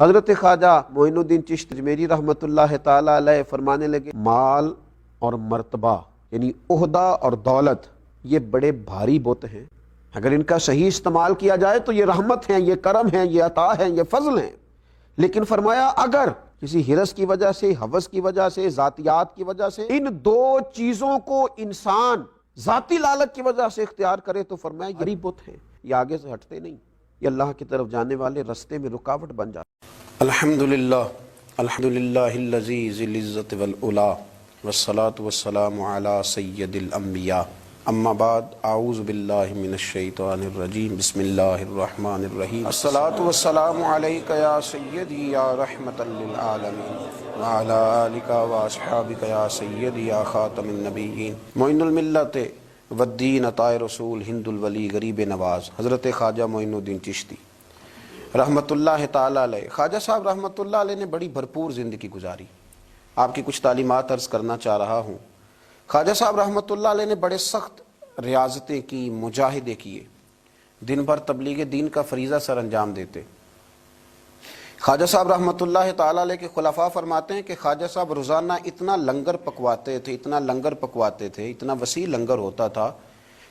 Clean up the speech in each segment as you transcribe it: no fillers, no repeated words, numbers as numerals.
حضرت خواجہ معین الدین چشتی اجمیری رحمۃ اللہ تعالی علیہ فرمانے لگے، مال اور مرتبہ یعنی عہدہ اور دولت یہ بڑے بھاری بت ہیں، اگر ان کا صحیح استعمال کیا جائے تو یہ رحمت ہیں، یہ کرم ہیں، یہ عطا ہیں، یہ فضل ہیں، لیکن فرمایا اگر کسی حرص کی وجہ سے، ہوس کی وجہ سے، ذاتیات کی وجہ سے ان دو چیزوں کو انسان ذاتی لالچ کی وجہ سے اختیار کرے تو فرمایا یہ بت ہیں، یہ آگے سے ہٹتے نہیں، یہ اللہ کی طرف جانے والے رستے میں رکاوٹ بن جاتے۔ الحمدللہ الذی ذی العزت والعلا والصلاة والسلام علی سید الانبیاء، اما بعد اعوذ باللہ من الشیطان الرجیم، بسم اللہ الرحمن الرحیم، الصلاة والسلام علیک یا سیدی یا رحمتا للعالمین وعلی آلک واصحابک یا سیدی یا خاتم النبیین، معین الملت والدین عطائے رسول ہند الولی غریب نواز حضرت خواجہ معین الدین چشتی رحمت اللہ تعالی علیہ۔ خواجہ صاحب رحمت اللہ علیہ نے بڑی بھرپور زندگی گزاری، آپ کی کچھ تعلیمات عرض کرنا چاہ رہا ہوں۔ خواجہ صاحب رحمت اللہ علیہ نے بڑے سخت ریاضتیں کی، مجاہدے کیے، دن بھر تبلیغ دین کا فریضہ سر انجام دیتے۔ خواجہ صاحب رحمت اللہ تعالی علیہ کے خلفاء فرماتے ہیں کہ خواجہ صاحب روزانہ اتنا لنگر پکواتے تھے، اتنا وسیع لنگر ہوتا تھا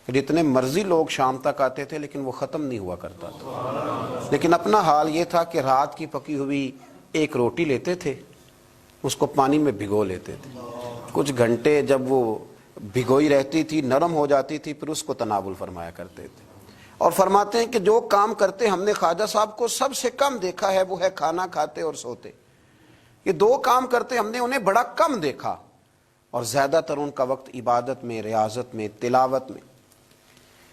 کہ جتنے مرضی لوگ شام تک آتے تھے لیکن وہ ختم نہیں ہوا کرتا تھا۔ لیکن اپنا حال یہ تھا کہ رات کی پکی ہوئی ایک روٹی لیتے تھے، اس کو پانی میں بھگو لیتے تھے، کچھ گھنٹے جب وہ بھگوئی رہتی تھی نرم ہو جاتی تھی، پھر اس کو تناول فرمایا کرتے تھے، اور فرماتے ہیں کہ جو کام کرتے ہم نے خواجہ صاحب کو سب سے کم دیکھا ہے وہ ہے کھانا کھاتے اور سوتے۔ یہ دو کام کرتے ہم نے انہیں بڑا کم دیکھا، اور زیادہ تر ان کا وقت عبادت میں، ریاضت میں، تلاوت میں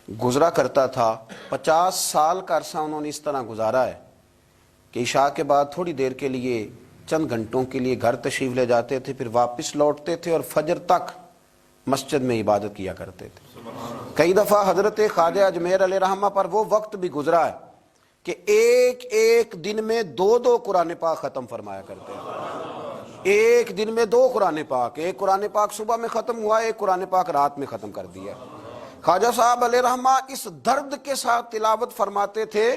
گزرا کرتا تھا۔ 50 سال کا عرصہ انہوں نے اس طرح گزارا ہے کہ عشاء کے بعد تھوڑی دیر کے لیے، چند گھنٹوں کے لیے گھر تشریف لے جاتے تھے، پھر واپس لوٹتے تھے اور فجر تک مسجد میں عبادت کیا کرتے تھے۔ کئی دفعہ حضرت خواجہ اجمیر علیہ رحمہ پر وہ وقت بھی گزرا ہے کہ ایک دن میں 2 قرآن پاک ختم فرمایا کرتے ہیں، ایک دن میں 2 قرآن پاک، ایک قرآن پاک صبح میں ختم ہوا، ایک قرآن پاک رات میں ختم کر دیا۔ خواجہ صاحب علیہ رحمہ اس درد کے ساتھ تلاوت فرماتے تھے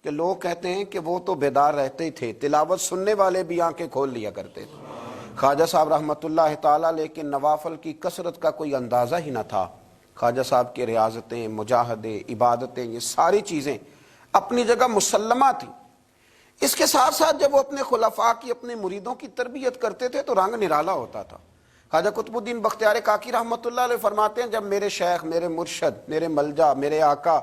کہ لوگ کہتے ہیں کہ وہ تو بیدار رہتے ہی تھے، تلاوت سننے والے بھی آنکھیں کھول لیا کرتے تھے۔ خواجہ صاحب رحمت اللہ تعالیٰ لیکن نوافل کی کثرت کا کوئی اندازہ ہی نہ تھا۔ خواجہ صاحب کی ریاضتیں، مجاہدے، عبادتیں، یہ ساری چیزیں اپنی جگہ مسلمہ تھیں۔ اس کے ساتھ ساتھ جب وہ اپنے خلفاء کی، اپنے مریدوں کی تربیت کرتے تھے تو رنگ نرالا ہوتا تھا۔ خواجہ قطب الدین بختیار کاکی رحمت اللہ علیہ فرماتے ہیں جب میرے شیخ، میرے مرشد، میرے ملجا، میرے آقا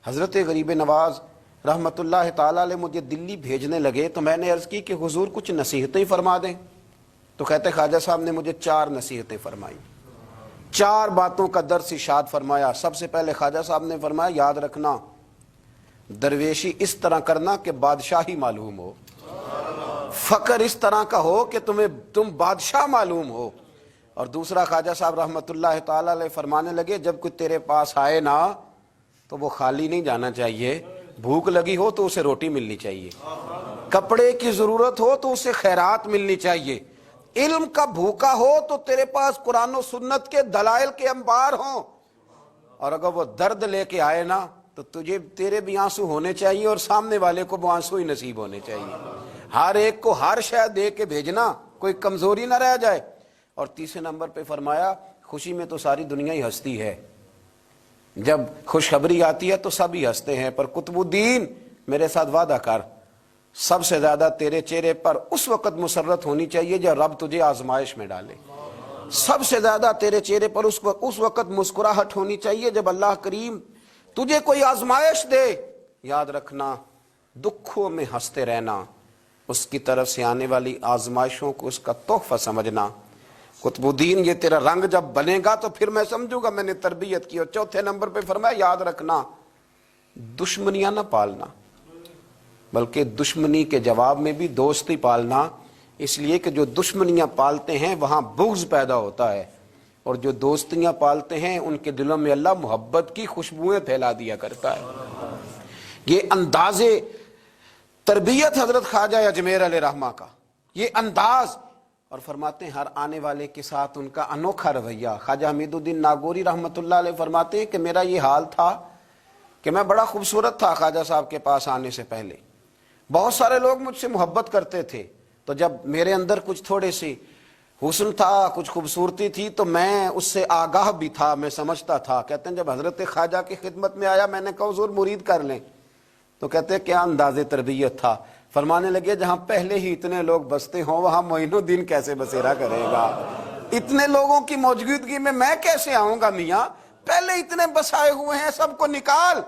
حضرت غریب نواز رحمت اللہ تعالیٰ علیہ مجھے دلی بھیجنے لگے تو میں نے عرض کی کہ حضور کچھ نصیحتیں فرما دیں، تو کہتے خواجہ صاحب نے مجھے 4 نصیحتیں فرمائیں، 4 باتوں کا درس ارشاد فرمایا۔ سب سے پہلے خواجہ صاحب نے فرمایا یاد رکھنا درویشی اس طرح کرنا کہ بادشاہی معلوم ہو، فقر اس طرح کا ہو کہ تم بادشاہ معلوم ہو۔ اور دوسرا خواجہ صاحب رحمت اللہ تعالی علیہ فرمانے لگے جب کوئی تیرے پاس آئے نا تو وہ خالی نہیں جانا چاہیے، بھوک لگی ہو تو اسے روٹی ملنی چاہیے، کپڑے کی ضرورت ہو تو اسے خیرات ملنی چاہیے، علم کا بھوکا ہو تو تیرے پاس قرآن و سنت کے دلائل کے انبار ہوں، اور اگر وہ درد لے کے آئے نا تو تیرے بھی آنسو ہونے چاہیے اور سامنے والے کو وہ آنسو ہی نصیب ہونے چاہیے۔ ہر ایک کو ہر شے دے کے بھیجنا، کوئی کمزوری نہ رہ جائے۔ اور تیسرے نمبر پہ فرمایا خوشی میں تو ساری دنیا ہی ہنستی ہے، جب خوشخبری آتی ہے تو سب ہی ہنستے ہیں، پر قطب الدین میرے ساتھ وعدہ کر سب سے زیادہ تیرے چہرے پر اس وقت مسرت ہونی چاہیے جب رب تجھے آزمائش میں ڈالے، سب سے زیادہ تیرے چہرے پر اس وقت مسکراہٹ ہونی چاہیے جب اللہ کریم تجھے کوئی آزمائش دے۔ یاد رکھنا دکھوں میں ہنستے رہنا، اس کی طرف سے آنے والی آزمائشوں کو اس کا تحفہ سمجھنا۔ قطب الدین یہ تیرا رنگ جب بنے گا تو پھر میں سمجھوں گا میں نے تربیت کی۔ اور چوتھے نمبر پہ فرمایا یاد رکھنا دشمنیاں نہ پالنا، بلکہ دشمنی کے جواب میں بھی دوستی پالنا، اس لیے کہ جو دشمنیاں پالتے ہیں وہاں بغض پیدا ہوتا ہے، اور جو دوستیاں پالتے ہیں ان کے دلوں میں اللہ محبت کی خوشبوئیں پھیلا دیا کرتا ہے۔ یہ انداز تربیت حضرت خواجہ اجمیر علیہ رحمہ کا، یہ انداز، اور فرماتے ہیں ہر آنے والے کے ساتھ ان کا انوکھا رویہ۔ خواجہ حمید الدین ناگوری رحمت اللہ علیہ فرماتے ہیں کہ میرا یہ حال تھا کہ میں بڑا خوبصورت تھا خواجہ صاحب کے پاس آنے سے پہلے، بہت سارے لوگ مجھ سے محبت کرتے تھے، تو جب میرے اندر کچھ تھوڑے سی حسن تھا، کچھ خوبصورتی تھی، تو میں اس سے آگاہ بھی تھا، میں سمجھتا تھا۔ کہتے ہیں جب حضرت خواجہ کی خدمت میں آیا، میں نے کہا حضور مرید کر لیں، تو کہتے ہیں کیا انداز تربیت تھا۔ فرمانے لگے جہاں پہلے ہی اتنے لوگ بستے ہوں وہاں معین الدین کیسے بسیرا کرے گا؟ اتنے لوگوں کی موجودگی میں کیسے آؤں گا میاں؟ پہلے اتنے بسائے ہوئے ہیں، سب کو نکال۔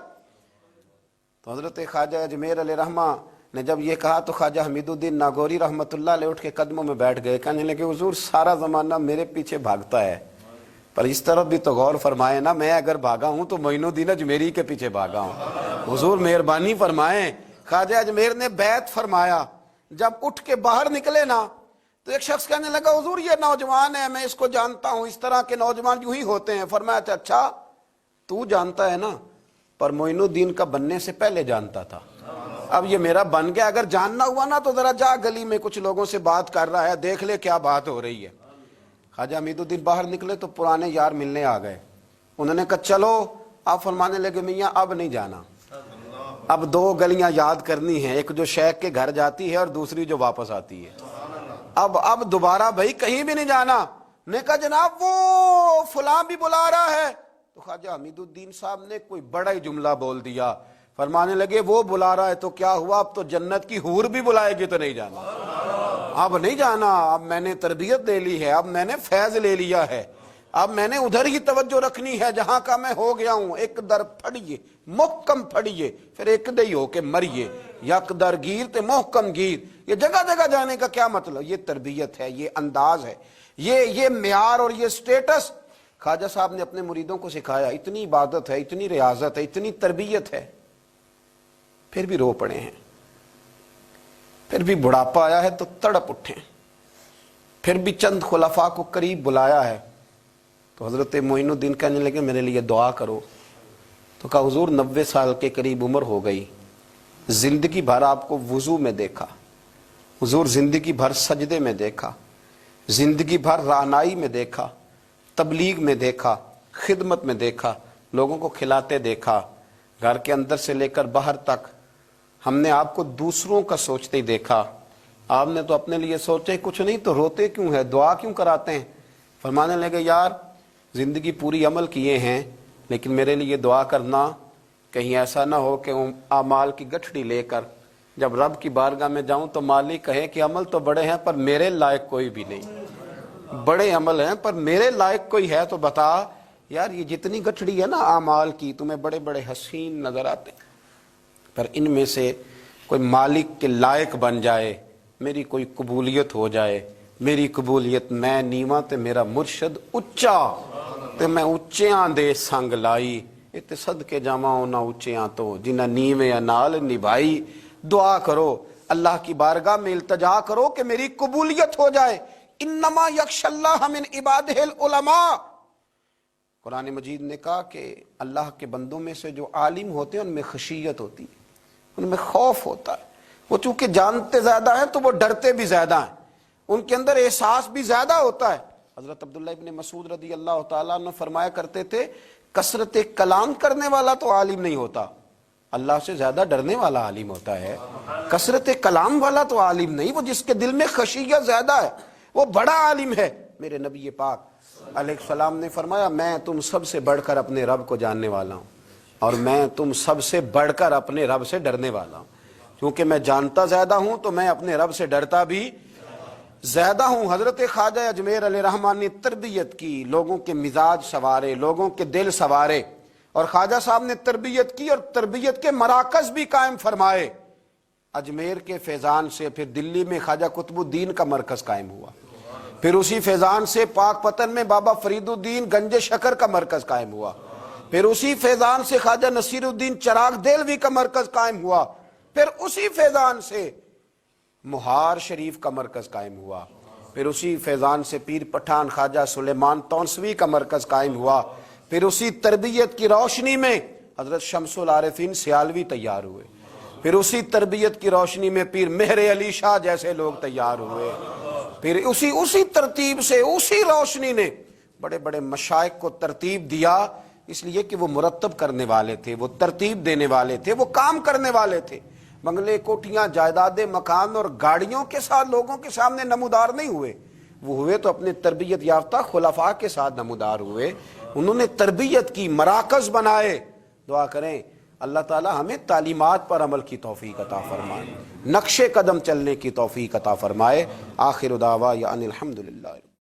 تو حضرت خواجہ اجمیر علیہ رحمہ نے جب یہ کہا تو خواجہ حمید الدین ناگوری رحمۃ اللہ علیہ اٹھ کے قدموں میں بیٹھ گئے، کہنے لگے حضور سارا زمانہ میرے پیچھے بھاگتا ہے، پر اس طرف بھی تو غور فرمائے نا، میں اگر بھاگا ہوں تو معین الدین اجمیری کے پیچھے بھاگا ہوں، حضور مہربانی فرمائیں۔ خواجہ اجمیر نے بیعت فرمایا، جب اٹھ کے باہر نکلے نا تو ایک شخص کہنے لگا حضور یہ نوجوان ہے، میں اس کو جانتا ہوں، اس طرح کے نوجوان یوں ہی ہوتے ہیں۔ فرمایا اچھا تو جانتا ہے نا، پر معین الدین کا بننے سے پہلے جانتا تھا، اب یہ میرا بن گیا، اگر جاننا ہوا نا تو ذرا جا گلی میں کچھ لوگوں سے بات کر رہا ہے، دیکھ لے کیا بات ہو رہی ہے۔ خواجہ حمید الدین باہر نکلے تو پرانے یار ملنے آ گئے، انہوں نے کہا چلو، آپ فرمانے لگے میاں اب نہیں جانا، اب دو گلیاں یاد کرنی ہیں، ایک جو شیخ کے گھر جاتی ہے اور دوسری جو واپس آتی ہے، اب دوبارہ بھائی کہیں بھی نہیں جانا۔ نے کہا جناب وہ فلاں بھی بلا رہا ہے، تو خواجہ حمید الدین صاحب نے کوئی بڑا ہی جملہ بول دیا، فرمانے لگے وہ بلا رہا ہے تو کیا ہوا، اب تو جنت کی حور بھی بلائے گی تو نہیں جانا، اب نہیں جانا، اب میں نے تربیت لے لی ہے، اب میں نے فیض لے لیا ہے، اب میں نے ادھر ہی توجہ رکھنی ہے جہاں کا میں ہو گیا ہوں۔ ایک در پھڑیے محکم پھڑیے، پھر ایک دئی ہو کے مریے، یک در گیر تے محکم گیر۔ یہ جگہ جگہ جانے کا کیا مطلب؟ یہ تربیت ہے، یہ انداز ہے، یہ معیار اور یہ سٹیٹس خواجہ صاحب نے اپنے مریدوں کو سکھایا۔ اتنی عبادت ہے، اتنی ریاضت ہے، اتنی تربیت ہے، پھر بھی رو پڑے ہیں، پھر بھی بڑھاپا آیا ہے تو تڑپ اٹھے، پھر بھی چند خلفاء کو قریب بلایا ہے۔ تو حضرت معین الدین کہنے لگے میرے لیے دعا کرو، تو کہا حضور 90 سال کے قریب عمر ہو گئی، زندگی بھر آپ کو وضو میں دیکھا حضور، زندگی بھر سجدے میں دیکھا، زندگی بھر رعنائی میں دیکھا، تبلیغ میں دیکھا، خدمت میں دیکھا، لوگوں کو کھلاتے دیکھا، گھر کے اندر سے لے کر باہر تک ہم نے آپ کو دوسروں کا سوچتے ہی دیکھا، آپ نے تو اپنے لیے سوچے کچھ نہیں، تو روتے کیوں ہے، دعا کیوں کراتے ہیں؟ فرمانے لگے یار زندگی پوری عمل کیے ہیں، لیکن میرے لیے دعا کرنا، کہیں ایسا نہ ہو کہ اعمال کی گٹھڑی لے کر جب رب کی بارگاہ میں جاؤں تو مالک کہے کہ عمل تو بڑے ہیں پر میرے لائق کوئی بھی نہیں، بڑے عمل ہیں پر میرے لائق کوئی ہے تو بتا۔ یار یہ جتنی گٹھڑی ہے نا اعمال کی، تمہیں بڑے بڑے حسین نظر آتے ہیں، پر ان میں سے کوئی مالک کے لائق بن جائے، میری کوئی قبولیت ہو جائے، میری قبولیت میں نیواں تے میرا مرشد اچا تے میں اچیاں دے سنگ لائی، تے صدقے جاواں انہاں اچیاں تو جنہاں نیویں نال نبھائی۔ دعا کرو، اللہ کی بارگاہ میں التجا کرو کہ میری قبولیت ہو جائے۔ انما یخشی اللہ من عبادہ العلماء، قرآن مجید نے کہا کہ اللہ کے بندوں میں سے جو عالم ہوتے ہیں ان میں خشیت ہوتی ہے، ان میں خوف ہوتا ہے، وہ چونکہ جانتے زیادہ ہیں تو وہ ڈرتے بھی زیادہ ہیں، ان کے اندر احساس بھی زیادہ ہوتا ہے۔ حضرت عبداللہ ابن مسعود رضی اللہ تعالیٰ عنہ فرمایا کرتے تھے کثرت کلام کرنے والا تو عالم نہیں ہوتا، اللہ سے زیادہ ڈرنے والا عالم ہوتا ہے، کثرت کلام والا تو عالم نہیں، وہ جس کے دل میں خشیت زیادہ ہے وہ بڑا عالم ہے۔ میرے نبی پاک علیہ السلام نے فرمایا میں تم سب سے بڑھ کر اپنے رب کو جاننے والا ہوں، اور میں تم سب سے بڑھ کر اپنے رب سے ڈرنے والا ہوں، کیونکہ میں جانتا زیادہ ہوں تو میں اپنے رب سے ڈرتا بھی زیادہ ہوں۔ حضرت خواجہ اجمیر علیہ رحمٰن نے تربیت کی، لوگوں کے مزاج سوارے، لوگوں کے دل سوارے، اور خواجہ صاحب نے تربیت کی اور تربیت کے مراکز بھی قائم فرمائے۔ اجمیر کے فیضان سے پھر دلی میں خواجہ قطب الدین کا مرکز قائم ہوا، پھر اسی فیضان سے پاک پتن میں بابا فرید الدین گنج شکر کا مرکز قائم ہوا، پھر اسی فیضان سے خواجہ نصیر الدین چراغ دہلوی کا مرکز قائم ہوا، پھر اسی فیضان سے مہار شریف کا مرکز قائم ہوا، پھر اسی فیضان سے پیر پٹھان خواجہ سلیمان تونسوی کا مرکز قائم ہوا، پھر اسی تربیت کی روشنی میں حضرت شمس العارفین سیالوی تیار ہوئے، پھر اسی تربیت کی روشنی میں پیر مہر علی شاہ جیسے لوگ تیار ہوئے، پھر اسی ترتیب سے اسی روشنی نے بڑے بڑے مشائخ کو ترتیب دیا، اس لیے کہ وہ مرتب کرنے والے تھے، وہ ترتیب دینے والے تھے، وہ کام کرنے والے تھے۔ بنگلے کوٹھیاں جائیدادیں مکان اور گاڑیوں کے ساتھ لوگوں کے سامنے نمودار نہیں ہوئے، وہ ہوئے تو اپنے تربیت یافتہ خلفاء کے ساتھ نمودار ہوئے، انہوں نے تربیت کی، مراکز بنائے۔ دعا کریں اللہ تعالی ہمیں تعلیمات پر عمل کی توفیق عطا فرمائے، نقش قدم چلنے کی توفیق عطا فرمائے۔ آخر دعوانا ان الحمدللہ۔